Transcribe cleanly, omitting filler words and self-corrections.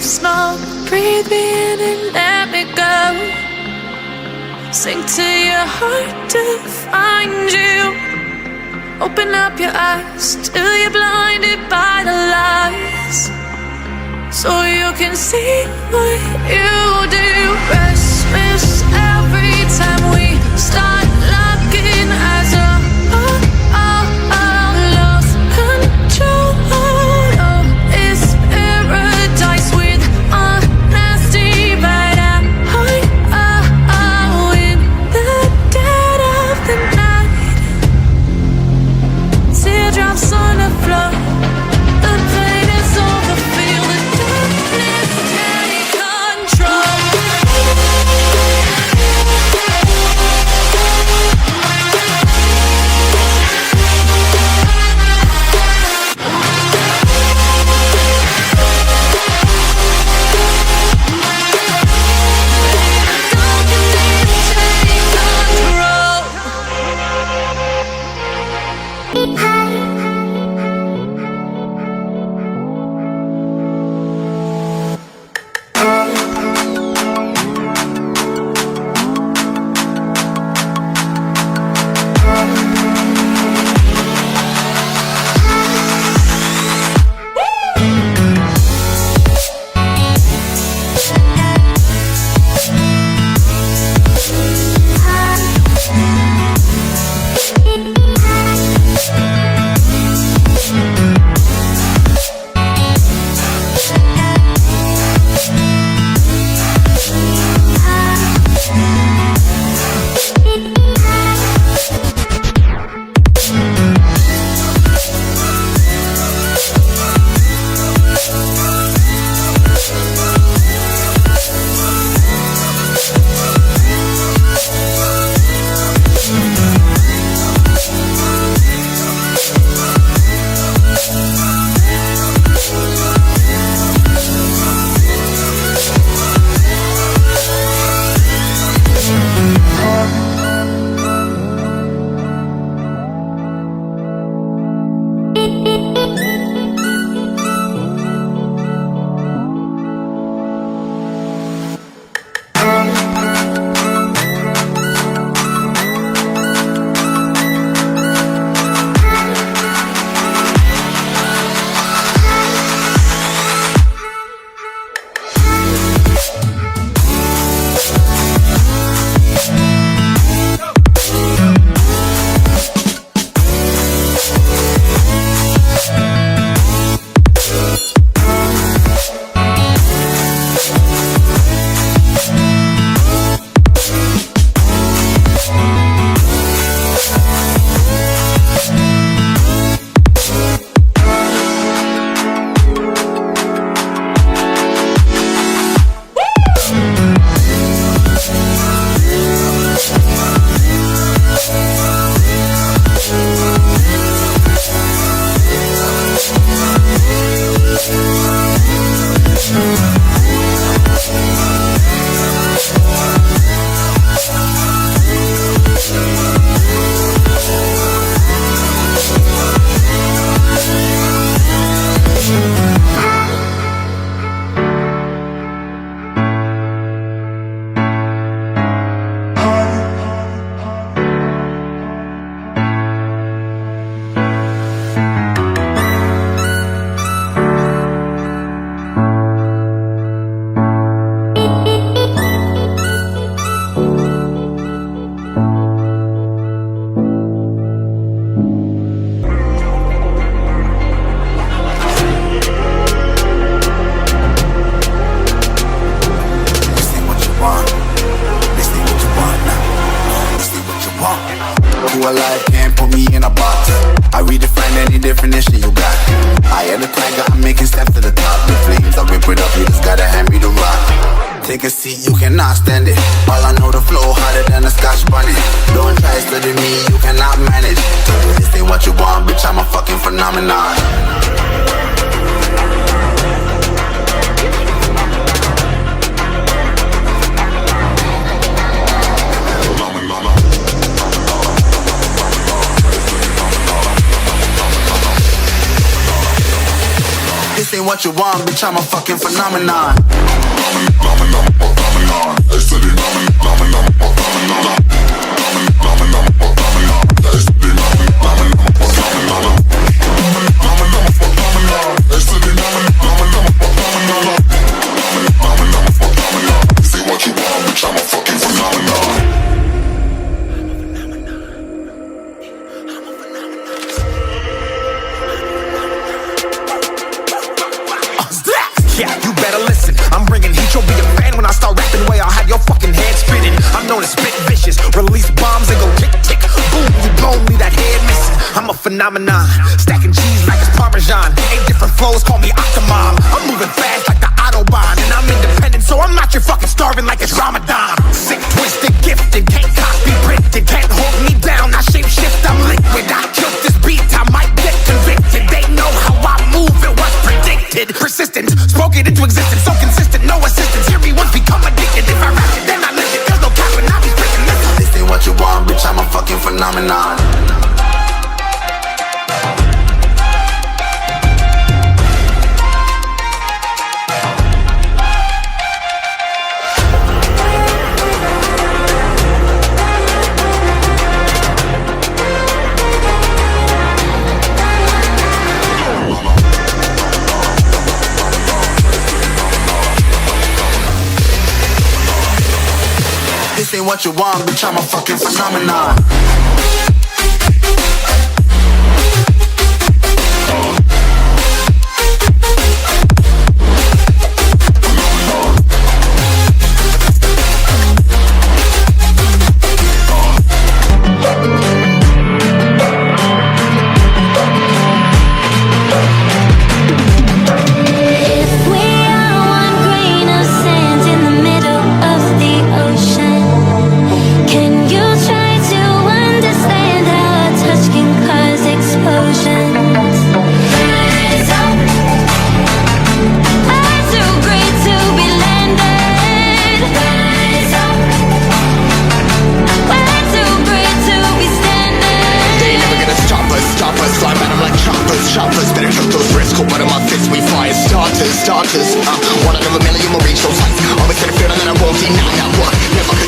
smoke. Breathe me in and let me go. Sink to your heart to find you. Open up your eyes till you're blinded by the lies, so you can see what you do. Restless every time we start looking as a lost control. Oh, it's paradise with honesty, but in the dead of the night, teardrops on the floor. The pain is over, feel the darkness take control. Alive can't put me in a box. I redefine any definition you got. I am the tiger, I'm making steps to the top. The flames, I rip it up, you just gotta hand me the rock. Take a seat, you cannot stand it. All I know, the flow harder than a Scotch bunny. Don't try studying me, you cannot manage. This ain't what you want, bitch, I'm a fucking phenomenon. This ain't what you want, bitch, I'm a fucking phenomenon. Yeah, you better listen. I'm bringing heat, you'll be a fan when I start rapping. Way I'll have your fucking head spinning. I'm known as spit vicious, release bombs and go tick tick. Boom, you blown me that head missing. I'm a phenomenon, stacking cheese like it's Parmesan. 8 different flows, call me Octomom. I'm moving fast like the Autobahn, and I'm independent, so I'm not your fucking starving like it's Ramadan. Sick, twisted, gifted, can't copy, printed, can't hold me down. I shape shift, I'm liquid. I killed this beat, I might get convicted. They know how I move, it was predicted. Persistent, spoke it into existence, so consistent, no assistance. Hear me once, become addicted. If I rap it, then I live it. There's no cap and I'll be freaking listen. This ain't what you want, bitch, I'm a fucking phenomenon. This ain't what you want, bitch, I'm a fucking phenomenon. Choppers, better cook those wrists, cool, but in my fists we fire starters. One out of a million will reach those heights. Always gonna feel that I won't deny that work. Never